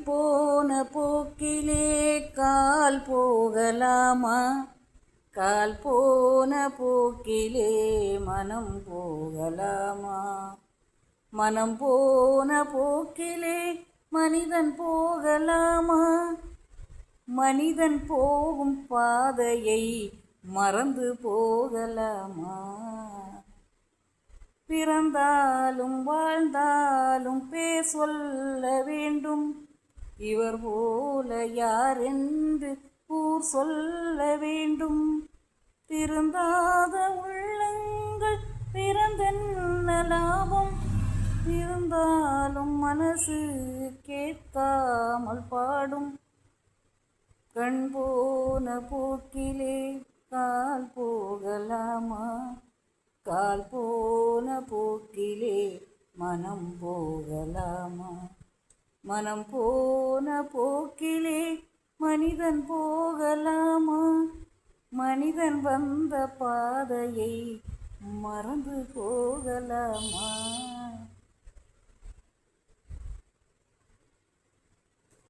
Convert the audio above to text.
போன போக்கிலே கால் போகலாமா? கால் போன போக்கிலே மனம் போகலாமா? மனம் போன போக்கிலே மனிதன் போகலாமா? மனிதன் போகும் பாதையை மறந்து போகலாமா? பிறந்தாலும் வாழ்ந்தாலும் பேர் சொல்ல வேண்டும், இவர் போல யார் என்று ஊர் சொல்ல வேண்டும். திருந்தாத உள்ளங்கள் பிறந்தென்ன லாபம்? இருந்தாலும் மனசு கேட்காமல் பாடும். கண் போன போக்கிலே கால் போகலாமா? கால் போன போக்கிலே மனம் போகலாமா? மனம் போன போக்கிலே மனிதன் போகலாமா? மனிதன் வந்த பாதையை மறந்து போகலாமா?